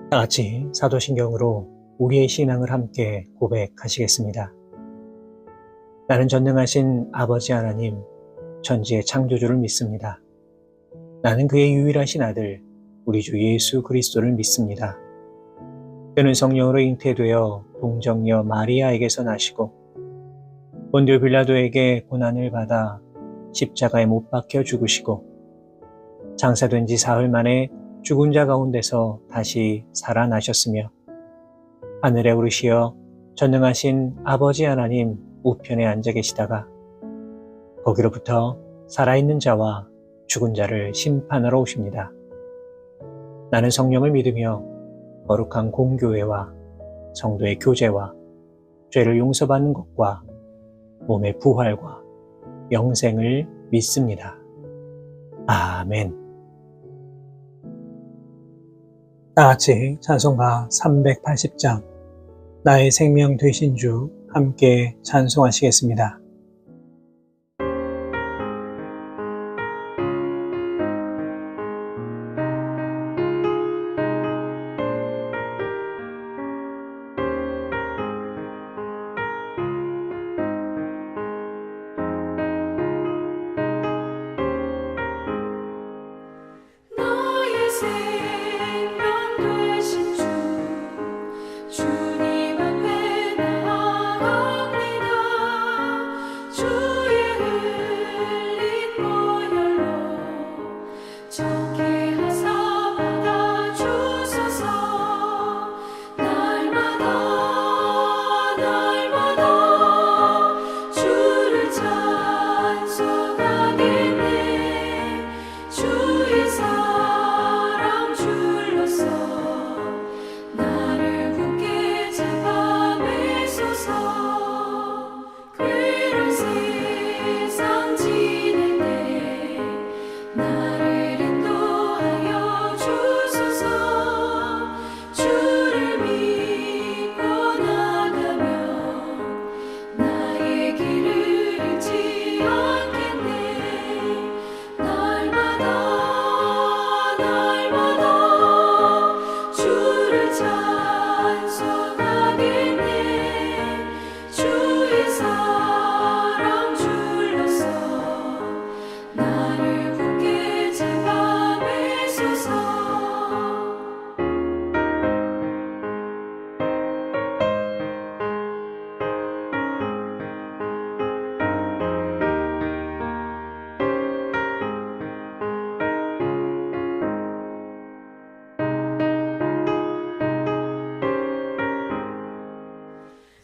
다 같이 사도신경으로 우리의 신앙을 함께 고백하시겠습니다. 나는 전능하신 아버지 하나님, 천지의 창조주를 믿습니다. 나는 그의 유일하신 아들, 우리 주 예수 그리스도를 믿습니다. 그는 성령으로 잉태되어 동정녀 마리아에게서 나시고 본디오 빌라도에게 고난을 받아 십자가에 못 박혀 죽으시고 장사된 지 사흘 만에 죽은 자 가운데서 다시 살아나셨으며 하늘에 오르시어 전능하신 아버지 하나님 우편에 앉아 계시다가 거기로부터 살아있는 자와 죽은 자를 심판하러 오십니다. 나는 성령을 믿으며 거룩한 공교회와 성도의 교제와 죄를 용서받는 것과 몸의 부활과 영생을 믿습니다. 아멘. 다 같이 찬송가 380장 나의 생명 되신 주 함께 찬송하시겠습니다.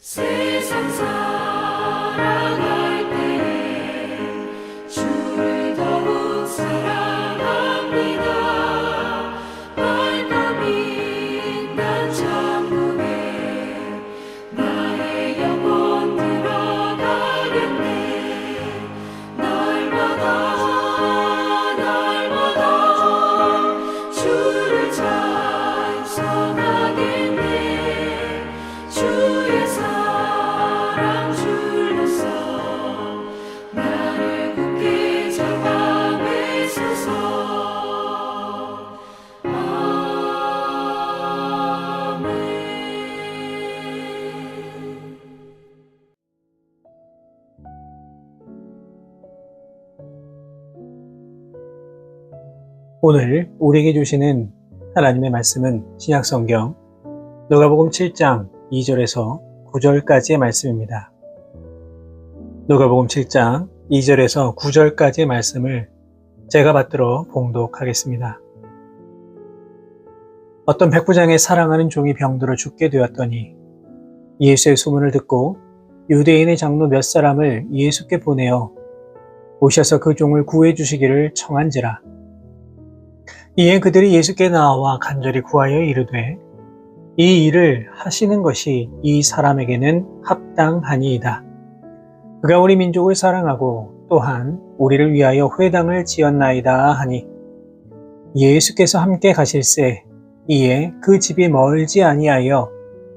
세상 살아갈 때 주를 더욱 사랑합니다. 밝고 빛난 천국에 나의 영혼 들어가겠네. 날마다 주를 찬송하겠네. 주의 사랑 줄로서 나를 굳게 잡아 매소서. 아멘. 오늘 우리에게 주시는 하나님의 말씀은 신약성경 누가복음 7장 2절에서 9절까지의 말씀입니다. 누가복음 7장 2절에서 9절까지의 말씀을 제가 받들어 봉독하겠습니다. 어떤 백부장의 사랑하는 종이 병들어 죽게 되었더니 예수의 소문을 듣고 유대인의 장로 몇 사람을 예수께 보내어 오셔서 그 종을 구해 주시기를 청한지라. 이에 그들이 예수께 나와 간절히 구하여 이르되 이 일을 하시는 것이 이 사람에게는 합당하니이다. 그가 우리 민족을 사랑하고 또한 우리를 위하여 회당을 지었나이다 하니 예수께서 함께 가실새 이에 그 집이 멀지 아니하여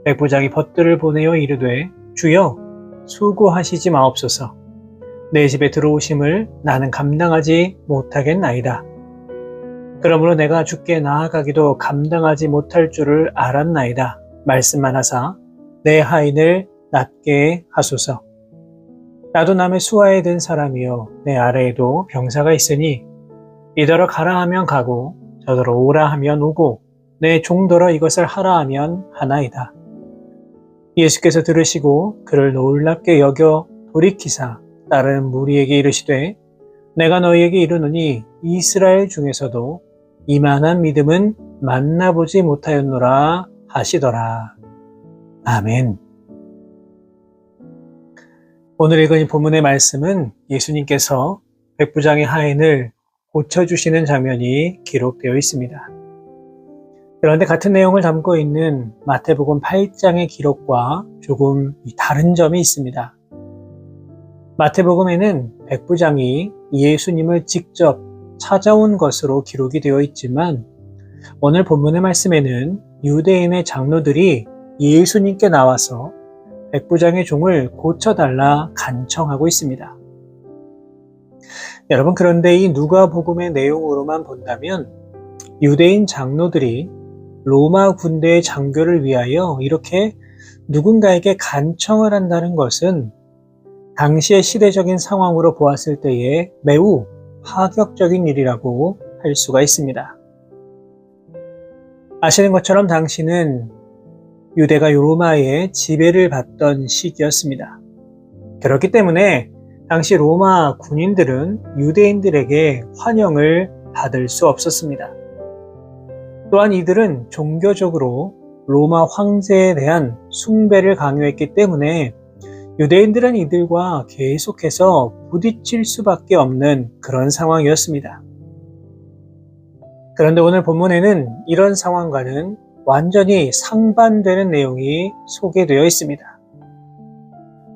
백부장이 벗들을 보내어 이르되 주여 수고하시지 마옵소서. 내 집에 들어오심을 나는 감당하지 못하겠나이다. 그러므로 내가 주께 나아가기도 감당하지 못할 줄을 알았나이다. 말씀만 하사 내 하인을 낫게 하소서. 나도 남의 수하에 든 사람이요 내 아래에도 병사가 있으니 이더러 가라 하면 가고 저더러 오라 하면 오고 내 종더러 이것을 하라 하면 하나이다. 예수께서 들으시고 그를 놀랍게 여겨 돌이키사 다른 무리에게 이르시되 내가 너희에게 이르노니 이스라엘 중에서도 이만한 믿음은 만나보지 못하였노라 하시더라. 아멘. 오늘 읽은 이 본문의 말씀은 예수님께서 백부장의 하인을 고쳐주시는 장면이 기록되어 있습니다. 그런데 같은 내용을 담고 있는 마태복음 8장의 기록과 조금 다른 점이 있습니다. 마태복음에는 백부장이 예수님을 직접 찾아온 것으로 기록이 되어 있지만 오늘 본문의 말씀에는 유대인의 장로들이 예수님께 나와서 백부장의 종을 고쳐달라 간청하고 있습니다. 여러분, 그런데 이 누가복음의 내용으로만 본다면 유대인 장로들이 로마 군대의 장교를 위하여 이렇게 누군가에게 간청을 한다는 것은 당시의 시대적인 상황으로 보았을 때에 매우 파격적인 일이라고 할 수가 있습니다. 아시는 것처럼 당시는 유대가 로마의 지배를 받던 시기였습니다. 그렇기 때문에 당시 로마 군인들은 유대인들에게 환영을 받을 수 없었습니다. 또한 이들은 종교적으로 로마 황제에 대한 숭배를 강요했기 때문에 유대인들은 이들과 계속해서 부딪힐 수밖에 없는 그런 상황이었습니다. 그런데 오늘 본문에는 이런 상황과는 완전히 상반되는 내용이 소개되어 있습니다.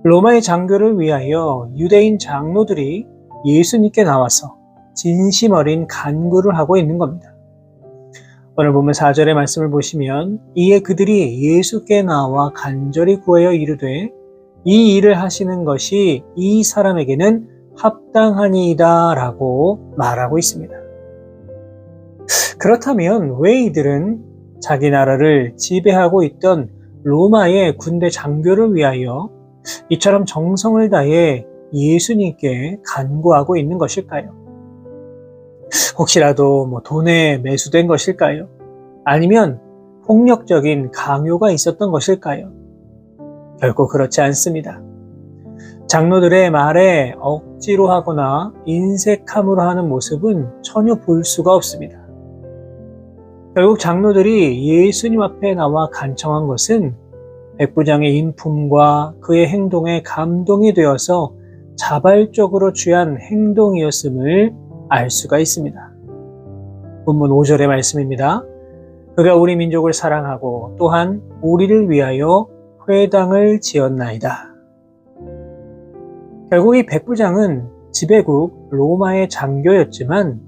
로마의 장교를 위하여 유대인 장로들이 예수님께 나와서 진심 어린 간구를 하고 있는 겁니다. 오늘 본문 4절의 말씀을 보시면 이에 그들이 예수께 나와 간절히 구하여 이르되 이 일을 하시는 것이 이 사람에게는 합당하니이다 라고 말하고 있습니다. 그렇다면 왜 이들은 자기 나라를 지배하고 있던 로마의 군대 장교를 위하여 이처럼 정성을 다해 예수님께 간구하고 있는 것일까요? 혹시라도 돈에 매수된 것일까요? 아니면 폭력적인 강요가 있었던 것일까요? 결코 그렇지 않습니다. 장로들의 말에 억지로 하거나 인색함으로 하는 모습은 전혀 볼 수가 없습니다. 결국 장로들이 예수님 앞에 나와 간청한 것은 백부장의 인품과 그의 행동에 감동이 되어서 자발적으로 취한 행동이었음을 알 수가 있습니다. 본문 5절의 말씀입니다. 그가 우리 민족을 사랑하고 또한 우리를 위하여 회당을 지었나이다. 결국 이 백부장은 지배국 로마의 장교였지만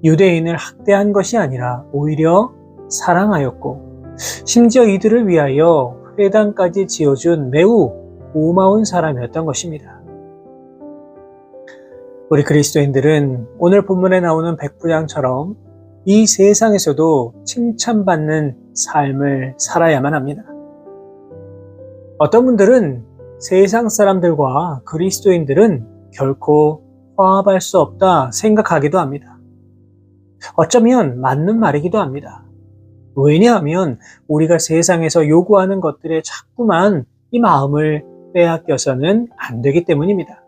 유대인을 학대한 것이 아니라 오히려 사랑하였고 심지어 이들을 위하여 회당까지 지어준 매우 고마운 사람이었던 것입니다. 우리 그리스도인들은 오늘 본문에 나오는 백부장처럼 이 세상에서도 칭찬받는 삶을 살아야만 합니다. 어떤 분들은 세상 사람들과 그리스도인들은 결코 화합할 수 없다 생각하기도 합니다. 어쩌면 맞는 말이기도 합니다. 왜냐하면 우리가 세상에서 요구하는 것들에 자꾸만 이 마음을 빼앗겨서는 안 되기 때문입니다.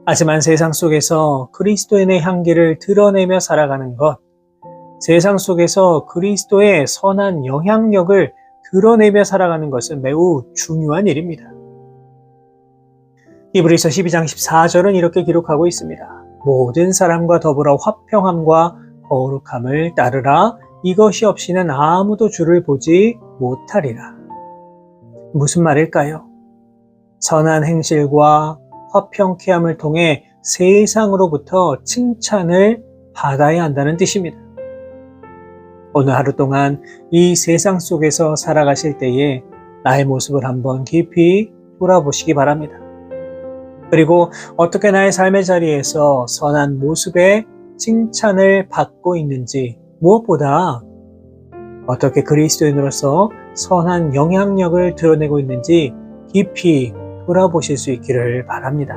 하지만 세상 속에서 그리스도인의 향기를 드러내며 살아가는 것, 세상 속에서 그리스도의 선한 영향력을 드러내며 살아가는 것은 매우 중요한 일입니다. 히브리서 12장 14절은 이렇게 기록하고 있습니다. 모든 사람과 더불어 화평함과 거룩함을 따르라. 이것이 없이는 아무도 주를 보지 못하리라. 무슨 말일까요? 선한 행실과 화평케 함을 통해 세상으로부터 칭찬을 받아야 한다는 뜻입니다. 오늘 하루 동안 이 세상 속에서 살아가실 때에 나의 모습을 한번 깊이 돌아보시기 바랍니다. 그리고 어떻게 나의 삶의 자리에서 선한 모습의 칭찬을 받고 있는지, 무엇보다 어떻게 그리스도인으로서 선한 영향력을 드러내고 있는지 깊이 돌아보실 수 있기를 바랍니다.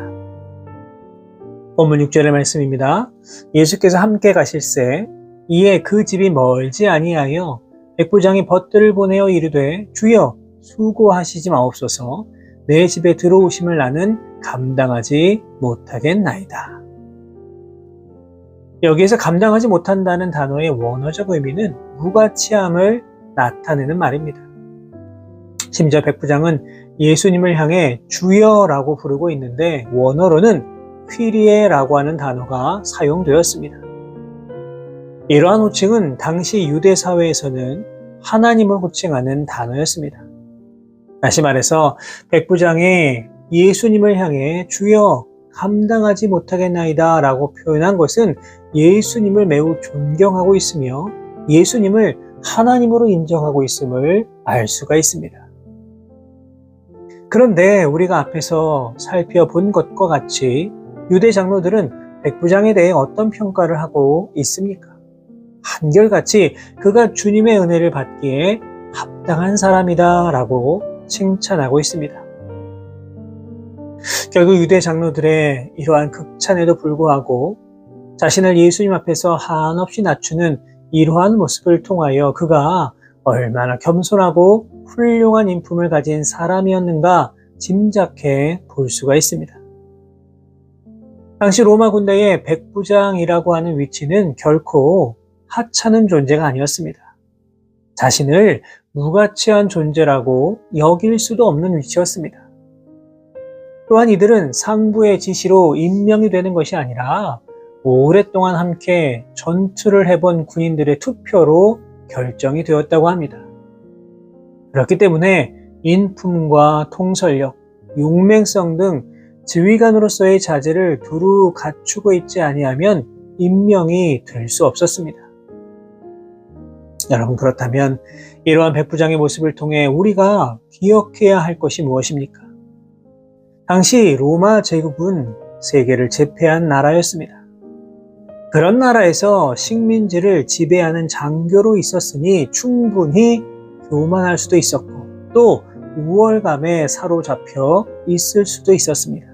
본문 6절의 말씀입니다. 예수께서 함께 가실새 이에 그 집이 멀지 아니하여 백부장이 벗들을 보내어 이르되 주여 수고하시지 마옵소서 내 집에 들어오심을 나는 감당하지 못하겠나이다. 여기에서 감당하지 못한다는 단어의 원어적 의미는 무가치함을 나타내는 말입니다. 심지어 백부장은 예수님을 향해 주여라고 부르고 있는데 원어로는 퀴리에라고 하는 단어가 사용되었습니다. 이러한 호칭은 당시 유대 사회에서는 하나님을 호칭하는 단어였습니다. 다시 말해서 백부장이 예수님을 향해 주여 감당하지 못하겠나이다 라고 표현한 것은 예수님을 매우 존경하고 있으며 예수님을 하나님으로 인정하고 있음을 알 수가 있습니다. 그런데 우리가 앞에서 살펴본 것과 같이 유대 장로들은 백부장에 대해 어떤 평가를 하고 있습니까? 한결같이 그가 주님의 은혜를 받기에 합당한 사람이다 라고 칭찬하고 있습니다. 결국 유대 장로들의 이러한 극찬에도 불구하고 자신을 예수님 앞에서 한없이 낮추는 이러한 모습을 통하여 그가 얼마나 겸손하고 훌륭한 인품을 가진 사람이었는가 짐작해 볼 수가 있습니다. 당시 로마 군대의 백부장이라고 하는 위치는 결코 하찮은 존재가 아니었습니다. 자신을 무가치한 존재라고 여길 수도 없는 위치였습니다. 또한 이들은 상부의 지시로 임명이 되는 것이 아니라 오랫동안 함께 전투를 해본 군인들의 투표로 결정이 되었다고 합니다. 그렇기 때문에 인품과 통솔력, 용맹성 등 지휘관으로서의 자질을 두루 갖추고 있지 아니하면 임명이 될 수 없었습니다. 여러분, 그렇다면 이러한 백부장의 모습을 통해 우리가 기억해야 할 것이 무엇입니까? 당시 로마 제국은 세계를 제패한 나라였습니다. 그런 나라에서 식민지를 지배하는 장교로 있었으니 충분히 교만할 수도 있었고 또 우월감에 사로잡혀 있을 수도 있었습니다.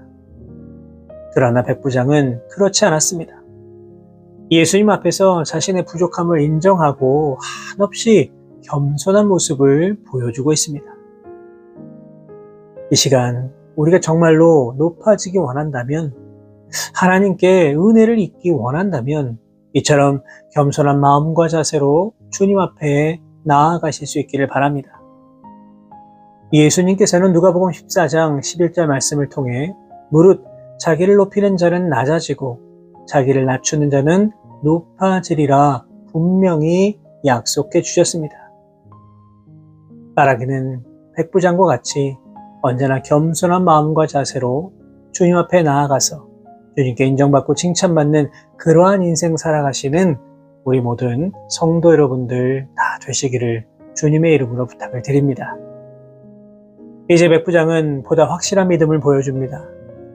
그러나 백부장은 그렇지 않았습니다. 예수님 앞에서 자신의 부족함을 인정하고 한없이 겸손한 모습을 보여주고 있습니다. 이 시간 우리가 정말로 높아지기 원한다면, 하나님께 은혜를 입기 원한다면 이처럼 겸손한 마음과 자세로 주님 앞에 나아가실 수 있기를 바랍니다. 예수님께서는 누가복음 14장 11절 말씀을 통해 무릇 자기를 높이는 자는 낮아지고 자기를 낮추는 자는 높아지리라 분명히 약속해 주셨습니다. 바라기는 백부장과 같이 언제나 겸손한 마음과 자세로 주님 앞에 나아가서 주님께 인정받고 칭찬받는 그러한 인생 살아가시는 우리 모든 성도 여러분들 다 되시기를 주님의 이름으로 부탁을 드립니다. 이제 백부장은 보다 확실한 믿음을 보여줍니다.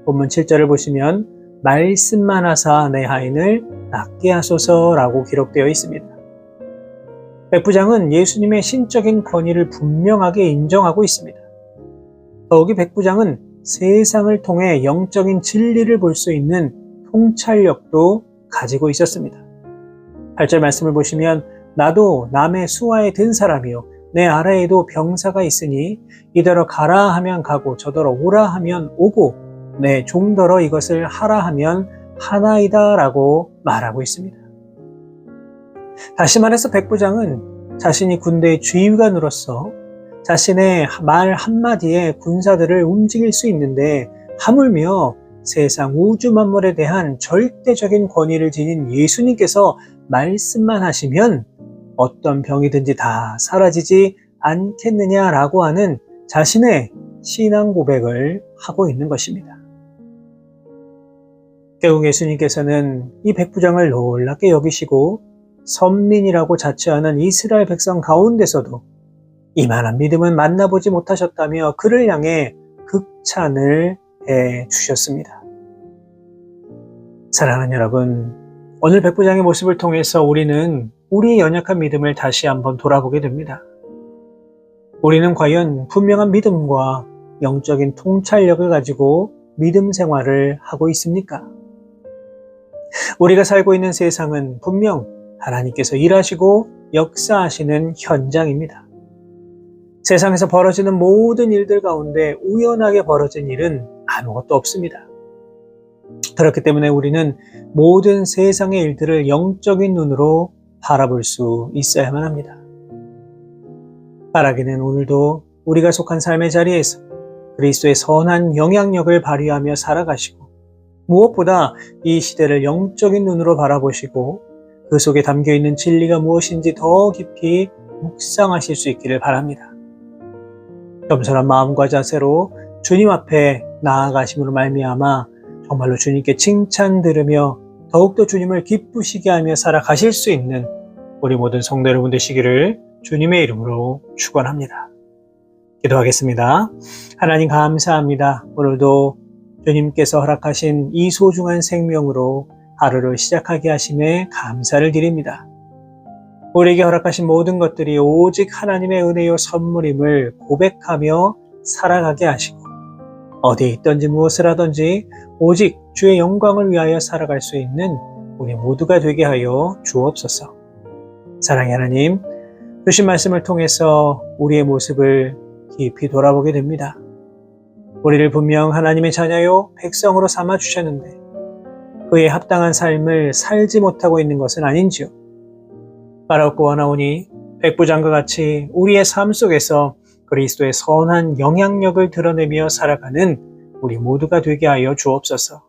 본문 7절을 보시면 말씀만 하사 내 하인을 낫게 하소서라고 기록되어 있습니다. 백부장은 예수님의 신적인 권위를 분명하게 인정하고 있습니다. 더욱이 백부장은 세상을 통해 영적인 진리를 볼 수 있는 통찰력도 가지고 있었습니다. 8절 말씀을 보시면 나도 남의 수하에 든 사람이요 내 아래에도 병사가 있으니 이더러 가라 하면 가고 저더러 오라 하면 오고 내 종더러 이것을 하라 하면 하나이다 라고 말하고 있습니다. 다시 말해서 백부장은 자신이 군대의 지휘관으로서 자신의 말 한마디에 군사들을 움직일 수 있는데 하물며 세상 우주 만물에 대한 절대적인 권위를 지닌 예수님께서 말씀만 하시면 어떤 병이든지 다 사라지지 않겠느냐라고 하는 자신의 신앙 고백을 하고 있는 것입니다. 결국 예수님께서는 이 백부장을 놀랍게 여기시고 선민이라고 자처하는 이스라엘 백성 가운데서도 이만한 믿음은 만나보지 못하셨다며 그를 향해 극찬을 해 주셨습니다. 사랑하는 여러분, 오늘 백부장의 모습을 통해서 우리는 우리의 연약한 믿음을 다시 한번 돌아보게 됩니다. 우리는 과연 분명한 믿음과 영적인 통찰력을 가지고 믿음 생활을 하고 있습니까? 우리가 살고 있는 세상은 분명 하나님께서 일하시고 역사하시는 현장입니다. 세상에서 벌어지는 모든 일들 가운데 우연하게 벌어진 일은 아무것도 없습니다. 그렇기 때문에 우리는 모든 세상의 일들을 영적인 눈으로 바라볼 수 있어야만 합니다. 바라기는 오늘도 우리가 속한 삶의 자리에서 그리스도의 선한 영향력을 발휘하며 살아가시고 무엇보다 이 시대를 영적인 눈으로 바라보시고 그 속에 담겨있는 진리가 무엇인지 더 깊이 묵상하실 수 있기를 바랍니다. 겸손한 마음과 자세로 주님 앞에 나아가심으로 말미암아 정말로 주님께 칭찬 들으며 더욱더 주님을 기쁘시게 하며 살아가실 수 있는 우리 모든 성도 여러분 되시기를 주님의 이름으로 축원합니다. 기도하겠습니다. 하나님 감사합니다. 오늘도 주님께서 허락하신 이 소중한 생명으로 하루를 시작하게 하심에 감사를 드립니다. 우리에게 허락하신 모든 것들이 오직 하나님의 은혜요 선물임을 고백하며 살아가게 하시고 어디에 있든지 무엇을 하든지 오직 주의 영광을 위하여 살아갈 수 있는 우리 모두가 되게 하여 주옵소서. 사랑의 하나님, 주신 말씀을 통해서 우리의 모습을 깊이 돌아보게 됩니다. 우리를 분명 하나님의 자녀요 백성으로 삼아 주셨는데 그에 합당한 삶을 살지 못하고 있는 것은 아닌지요. 바라옵고 원하오니 백부장과 같이 우리의 삶 속에서 그리스도의 선한 영향력을 드러내며 살아가는 우리 모두가 되게 하여 주옵소서.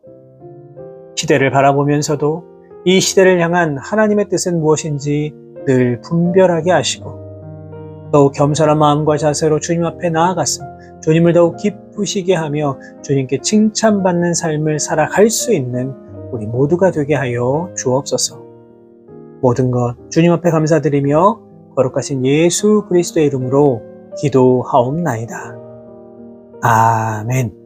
시대를 바라보면서도 이 시대를 향한 하나님의 뜻은 무엇인지 늘 분별하게 하시고 더욱 겸손한 마음과 자세로 주님 앞에 나아갔음 주님을 더욱 기쁘시게 하며 주님께 칭찬받는 삶을 살아갈 수 있는 우리 모두가 되게 하여 주옵소서. 모든 것 주님 앞에 감사드리며 거룩하신 예수 그리스도의 이름으로 기도하옵나이다. 아멘.